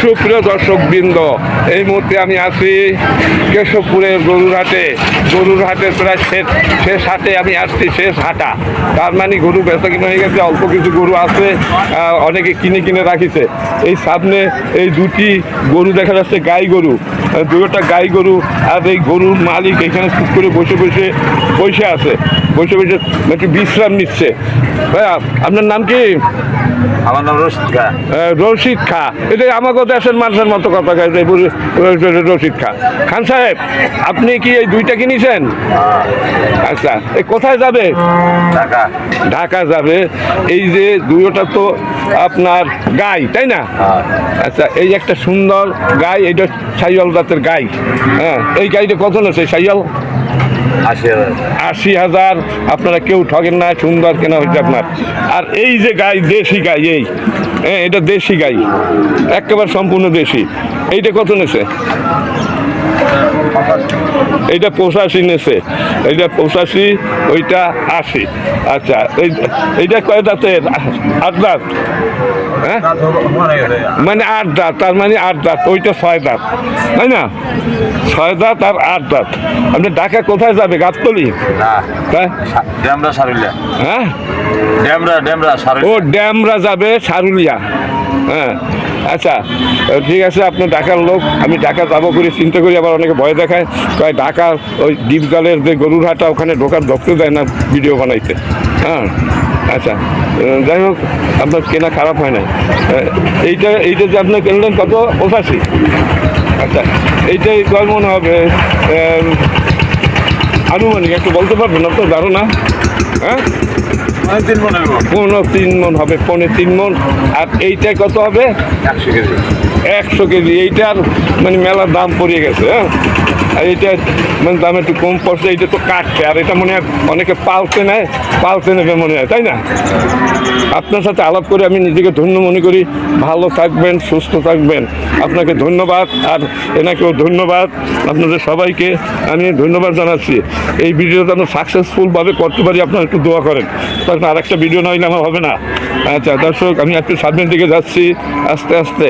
সুপ্রিয় দর্শকবৃন্দ, এই মুহূর্তে আমি আছি কেশবপুরের গরুর হাটে প্রায় শেষ হাটে আমি আসছি, শেষ হাটা। তার মানে গরু বেচা কিনে হয়ে গেছে, অল্প কিছু গরু আছে, অনেকে কিনে রাখিছে। এই সামনে এই দুটি গরু দেখা যাচ্ছে, গাই গরু, দুটা গাই গরু। আর এই গরুর মালিক এখানে চুপ করে বসে আছে, একটু বিশ্রাম নিচ্ছে। ভাইয়া, আপনার নাম কি? আমার নাম রশিদ খা। রশিদ খা, এটা আমাকে দেশের মানুষের মতো কথা কয়, রশিদ খা। খান সাহেব, আপনি কি এই দুইটা কিনেছেন? আচ্ছা, এই কোথায় যাবে? ঢাকা যাবে। এই যে দুইটা তো আপনার গাই, তাই না? আচ্ছা, এই একটা সুন্দর গাই, এইটা সাইয়াল জাতের গাই। হ্যাঁ, এই গাইটা কত আছে সাইয়াল? 80,000। আপনারা কেউ ঠকেন না, সুন্দর কেনা হচ্ছে আপনার। আর এই যে গাই, দেশি গাই, এটা দেশি গাই, একেবারে সম্পূর্ণ দেশি। এইটা কত নেছে? এইটা 85 নেছে, এইটা 85, ওইটা 80। আচ্ছা, এইটা কয় দাঁতের? 8 দাঁত। হ্যাঁ, মানে 8 দাঁত, তার মানে 8 দাঁত। ওইটা 6 দাঁত, তাই না? 6 দাঁত আর 8 দাঁত। আপনি ঢাকা কোথায় যাবে? গাবতলী? হ্যাঁ, ও ড্যামরা যাবে, সারুলিয়া। হ্যাঁ, আচ্ছা, ঠিক আছে। আপনি ঢাকার লোক, আমি ঢাকা যাবো করে চিন্তা করি। আবার অনেকে ভয় দেখায়, তাই ঢাকার ওই ডিপজলের যে গরুর হাটা, ওখানে ঢুকতে দেয় না ভিডিও বানাইতে। হ্যাঁ, আচ্ছা, যাই হোক, আপনার কেনা খারাপ হয় না। এইটা যে আপনি কিনলেন কত? 85। আচ্ছা, এইটাই কয় মনে হবে আনুমানিক? একটু বলতে পারবেন? আপনার ধারণা? হ্যাঁ, 3 মন হবে। 3 মন হবে, 3 মন। আর এইটা কত হবে? 100 কেজি। 100 কেজি। এইটার মানে মেলার দাম পড়ে গেছে। হ্যাঁ, আর এইটা মানে দাম একটু কম পড়ছে। এইটা তো কাটছে, আর এটা মনে হয় অনেকে পালতে নেবে মনে হয়, তাই না? আপনার সাথে আলাপ করে আমি নিজেকে ধন্য মনে করি। ভালো থাকবেন, সুস্থ থাকবেন। আপনাকে ধন্যবাদ, আর এনাকেও ধন্যবাদ। আপনাদের সবাইকে আমি ধন্যবাদ জানাচ্ছি। এই ভিডিওটা যেন সাকসেসফুলভাবে করতে পারি, আপনারা একটু দোয়া করেন। তখন আর একটা ভিডিও না হইলে আমার হবে না। আচ্ছা দর্শক, আমি একটু সামনের দিকে যাচ্ছি আস্তে আস্তে।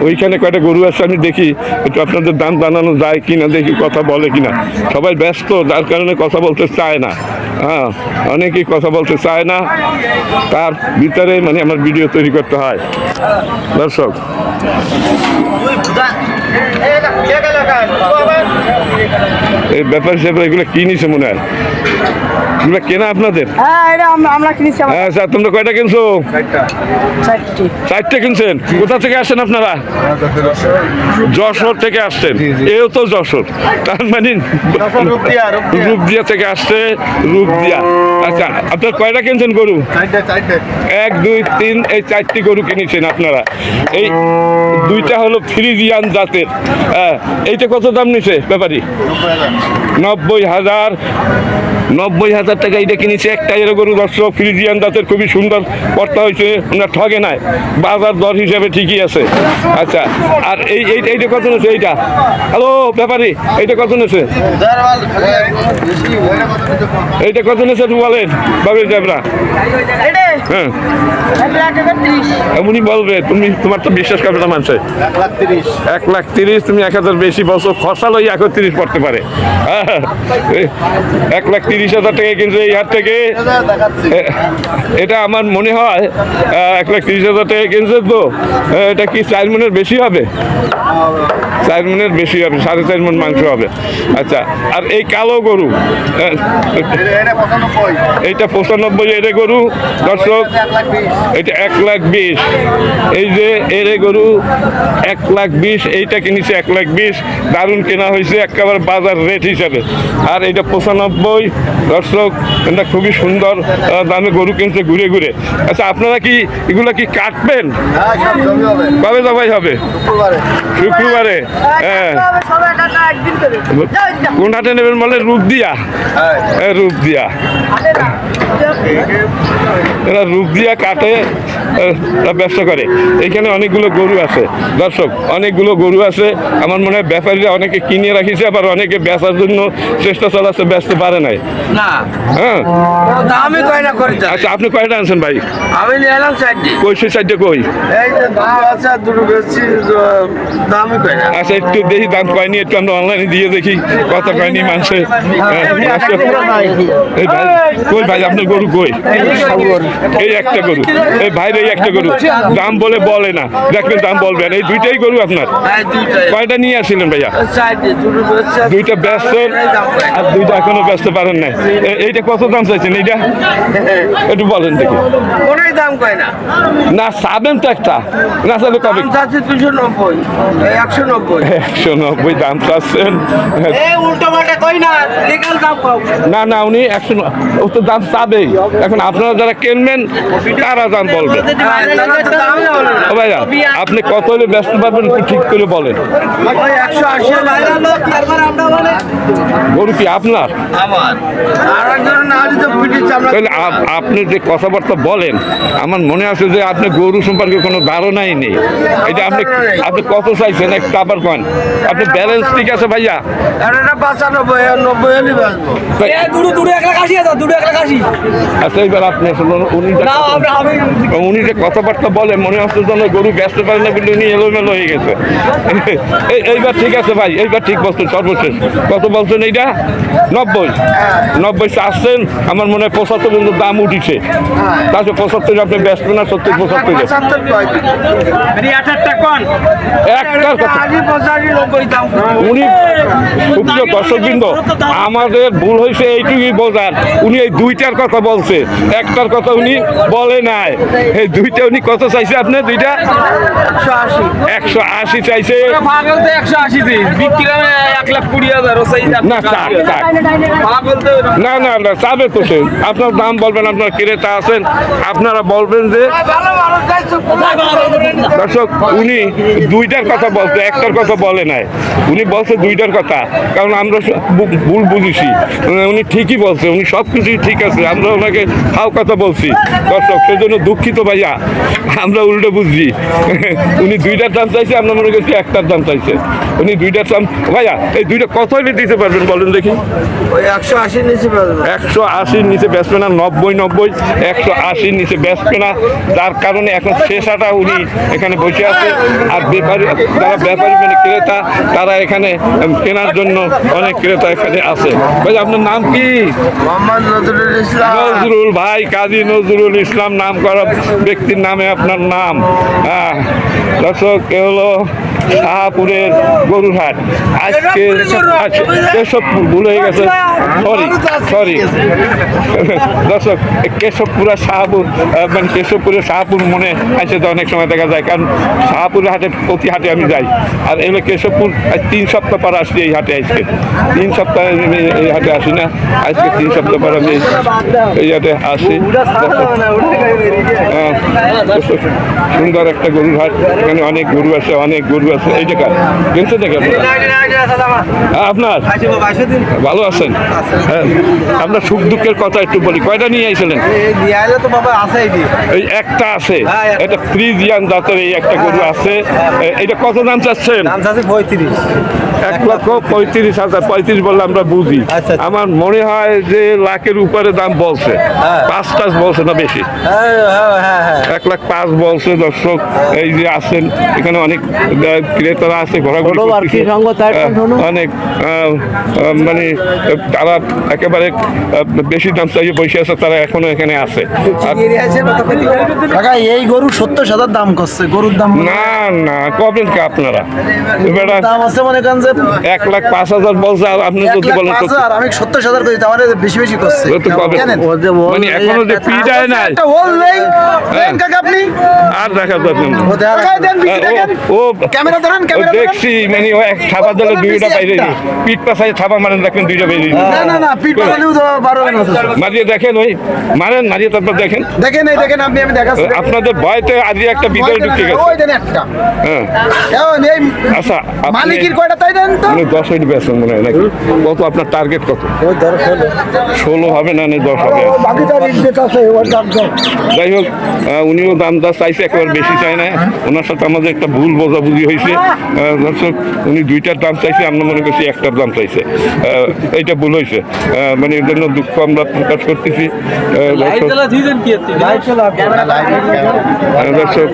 ওইখানে কয়টা গরু আছে, আমি দেখি একটু আপনাদের দাম জানানো যায় কিনা, দেখি কথা বলে কিনা। সবাই ব্যস্ত, যার কারণে কথা বলতে চায় না। হ্যাঁ, অনেকেই কথা বলতে চায় না, তার ভিতরে মানে আমার ভিডিও তৈরি করতে হয়। দর্শক, এই ব্যাপার স্যাপার এগুলো কিনেছে মনে হয়, এগুলো কেনা আপনাদের? হ্যাঁ, এটা আমরা কিনেছি। হ্যাঁ স্যার, তোমরা কয়টা কিনছো? 4টে কিনছেন। কোথা থেকে আসছেন আপনারা? যশোর থেকে আসছেন। এও তো যশোর, তার মানে রূপদিয়া থেকে আসছে, রূপদিয়া। আচ্ছা, আপনার কয়টা কিনছেন গরু? 1, 2, 3, এই 4টি গরু কিনেছেন আপনারা। এই দুইটা হলো ফ্রিজিয়ান জাতের। এইটা কত দাম নিছে ব্যাপারী? 90,000। 90,000 টাকা এইটা কিনেছে। একটা এর গরু দর্শক, ফ্রিজিয়ান জাতের, খুবই সুন্দর কর্তা হয়েছে, ওনার ঠগে নাই, বাজার দর হিসাবে ঠিকই আছে। আচ্ছা, আর এইটা কত নেছে? এইটা, হ্যালো ব্যাপারী, এইটা কত নেছে? এইটা কত নেছে একটু বলেন বাবির যাবরা। হ্যাঁ, এমনই বলবে, তোমার তো বিশ্বাস করবে না মানুষে। 1,30,000। তুমি 1,000 বেশি বলছো, খরচাল ওই 1,30,000 পড়তে পারে। 1,30,000 টাকা কিন্তু এই হাট থেকে। এটা আমার মনে হয় 1,30,000 টাকা কিনছে তো। এটা কি 4 মনের বেশি হবে? 4 মনের বেশি হবে, 4.5 মন মাংস হবে। আচ্ছা, আর এই কালো গরু, এইটা 95 এর গরু দর্শক। এটা 1,20,000। এই যে এর গরু 1,20,000, এইটা কিনেছে 1,20,000। দারুণ কেনা হয়েছে, একেবারে বাজার রেট হিসাবে। আর এইটা 95 দর্শক। এটা খুবই সুন্দর দামে গরু কিনছে ঘুরে ঘুরে। আচ্ছা, আপনারা কি এগুলা কি কাটবেন? কবে জবাই হবে? শুক্রবারে। হ্যাঁ, কোন হাটে নেবেন বলে? রূপদিয়া। রূপদিয়া। এরা রূপ দিয়া কাটে, এরা ব্যবসা করে। এখানে অনেকগুলো গরু আছে দর্শক, অনেকগুলো গরু আছে। আমার মনে হয় ব্যাপারীরা অনেকে কিনে রাখিছে, আবার অনেকে বেচার জন্য চেষ্টা চালাচ্ছে, বেচতে পারে নাই। না হ্যাঁ, দামই কয় না করে আচ্ছা আপনি কয়টা আনছেন ভাই? আমি নিয়ে এলাম চারটি। কই সে সাইডে কই? এই যে দাম আছে আর দুটো বেশি দামই কয় না। আচ্ছা একটু দেখি দাম কয়নি, একটু আমরা অনলাইনে দিয়ে দেখি কত কয়নি মানুষে। এই ভাই কই ভাই, আপনার গরু কই? এই একটা গরু, এই ভাইর এই একটা গরু দাম বলে না, দেখবেন দাম বলবেন। এই দুইটাই গরু আপনার? হ্যাঁ দুইটাই। কয়টা নিয়ে আসছিলেন ভাইয়া? চারটি, দুটো বেশি আর দুইটা ব্যস্তেন আর দুইটা এখনো ব্যস্ত পারেন নাই। এইটা কত দাম চাইছেন এইটা একটু বলেন দেখি। কোনোই দাম কয় না। না চাবেন তো একটা, না চাইলে কবে? দাম চাচ্ছে 290, 190। 190 দাম চাচ্ছেন? উল্টো পাল্টা কই না, লিগ্যাল দাম কম। না না উনি 100, ও তো দাম চাবেই। এখন আপনারা যারা কিনবেন তারা দাম বলবেন। তারা তো দামই বলে না। ও ভাইয়া আপনি কত হলে ব্যস্ত পারবেন একটু ঠিক করে বলেন। ওই 180 লোক, তারপর আমরা বলে গরু কি আপনার? আমার আর একজন না হলে তো পিঠে চামড়া। তাহলে আপনি যে কথাবার্তা বলেন, আমার মনে আছে যে আপনি গরু সম্পর্কে কোনো ধারণাই নেই। এটা আপনি আপনি কত চাইছেন একটু আবার কন। আপনি ব্যালেন্স ঠিক আছে ভাইয়া? আর এটা 95, 90 হলে বাঁচবো। আচ্ছা এইবার আপনি শুনুন, উনি যে কথাবার্তা বলে মনে হচ্ছে যেন গরু ব্যস্ত পারে না, কিন্তু উনি এলোমেলো হয়ে গেছে। এইবার ঠিক আছে ভাই, এইবার ঠিক বলছেন। সর্বশেষ কত বলছেন এইটা? 90 আসছেন। আমার মনে হয় 75 পর্যন্ত দাম উঠিছে। তাহলে 75 আপনি ব্যস্ত না? 70 75 75 কয় দিন। একটার কথা 80, 85, 90 দাম। উনি সুপ্রিয় দর্শকবৃন্দ, আমাদের ভুল হয়েছে এইটুকুই বোঝার। উনি এই দুইটার কথা বলছে, একটার কথা উনি বলে নাই। এই দুইটা উনি কত চাইছে? আপনি দুইটা 180। 180 চাইছে। পাগল তো 180 দিন বিক্রি হবে 1,20,000 ও চাই না থাক থাক, পাগল তো না না না চাবে তো সে। আপনার দাম বলবেন, আপনার ক্রেতা আছেন, আপনারা বলবেন যে ভালো ভালো যাইছো। দর্শক উনি দুইটার কথা বলছে, একটার কথা বলে নাই। উনি বলছে দুইটার কথা, কারণ আমরা ভুল বুঝেছি। উনি ঠিকই বলছে, উনি সব কিছুই ঠিক আছে, আমরা ওনাকে হাও কথা বলছি দর্শক, সেজন্য দুঃখিত ভাইয়া, আমরা উল্টো বুঝছি। উনি দুইটার দাম চাইছে, আমরা মনে করছি একটার দাম চাইছে। উনি দুইটার দাম ভাইয়া, এই দুইটা কত হলে দিতে পারবেন বলেন দেখি? ওই 180 নিচে বাজবে। 180 নিচে বেচবে না, 90 180 নিচে বেচবে না। যার কারণে এখন শেষাটা উনি এখানে বসে আছে। আর ব্যাপারী, যারা ব্যাপারী মানে ক্রেতা, তারা এখানে কেনার জন্য অনেক ক্রেতা এখানে আছে। ভাই আপনার নাম কি? মোহাম্মদ নজরুল ইসলাম। নজরুল ভাই, কাজী নজরুল ইসলাম নাম করা ব্যক্তির নামে আপনার নাম। দর্শক এ হলো শাহপুরের গরুরহাট। আজকে কেশবপুর ভুল হয়ে গেছে, সরি দর্শক, কেশবপুরা শাহপুর, মানে কেশবপুরের শাহপুর মনে আসে তো অনেক সময় দেখা যায়, কারণ শাহপুরের হাটে প্রতি হাটে আমি যাই। আর এগুলো কেশবপুর 3 সপ্তাহ পর আসছি এই হাটে। আজকে 3 সপ্তাহ আমি এই হাটে আসি না, আজকে 3 সপ্তাহ পর আমি এই হাটে আসি। সুন্দর একটা গরুর হাট, এখানে অনেক গরু আছে, অনেক গরু আছে। এই জায়গা কিনতে দেখে আপনার ভালো আছেন? হ্যাঁ, আপনার সুখ দুঃখের কথা একটু বলি। কয়টা নিয়ে আইছিলেন? এই একটা আছে, এটা ফ্রিজিয়ান জাতের এই একটা গরু আছে। এটা কত দাম চাচ্ছেন? 1,35,000। 35 বললে আমরা বুঝি। আমার মনে হয় যে লাখের উপরে দাম বলছে। 5 বলছে না বেশি? 1,05,000 বলছে দর্শক। এই যে আছেন এখানে অনেক ক্রেতারা আছে, ঘোরাঘুরি করতেছে। অনেক মানে তারা একেবারে বেশি দাম চাইয়ে বসে আছে, তারা এখনো এখানে আছে। আর এই গরু 70,000 দাম করছে। গরুর দাম না না কবেন কা আপনারা? এবার দাম আছে মনে করেন যে 1,05,000 বলছে, আর আপনি যদি বলেন তো 1,05,000, আমি 70,000 করি, তাহলে বেশি বেশি করছে। তো কবে? জানেন? মানে এখনো যে পিড়ায় নাই। একটা হোল নেই, দেন কাকা আপনি আর দেখা যাচ্ছে না। ও দেখা যাচ্ছে। ও ক্যামেরা ধরেন, ও ক্যামেরা ধরেন। দেখছি মানে ও এক থাবা দিলে দুইটা বাইরে পিঠ পাশায় থাবা মারেন দেখেন দুইটা বাইরে না পিট পালালেও তো পারবেন না তো। মারিয়ে দেখেন ওই মারেন মারিয়ে তারপর দেখেন দেখেন এই দেখেন আপনি আমি দেখাচ্ছি আপনাদের ভয়তে আজকে একটা ভিতরে ঢুকে গেছে ওই দেন একটা হ্যাঁ এখন এই আচ্ছা আপনি মালিকের কয়টা তাই দেন তো মানে 10 মিনিট বেছেন মনে হয় নাকি কত আপনার টার্গেট কত ওই ধর 16 হবে না 10 হবে বাকিটা রিজেক্ট আছে ওর দাম দাও যাই হোক উনিও দাম দা চাইছে একেবারে বেশি চায় না ওনার সাথে আমাদের একটা ভুল বোঝাবুঝি হয়েছে দর্শক উনি দুইটার দাম চাইছে আমরা মনে করছি একটার দাম চাইছে এইটা ভুল হয়েছে মানে এর জন্য দুঃখ আমরা প্রকাশ করতেছি দর্শক লাইট চালা ক্যামেরা লাইট দর্শক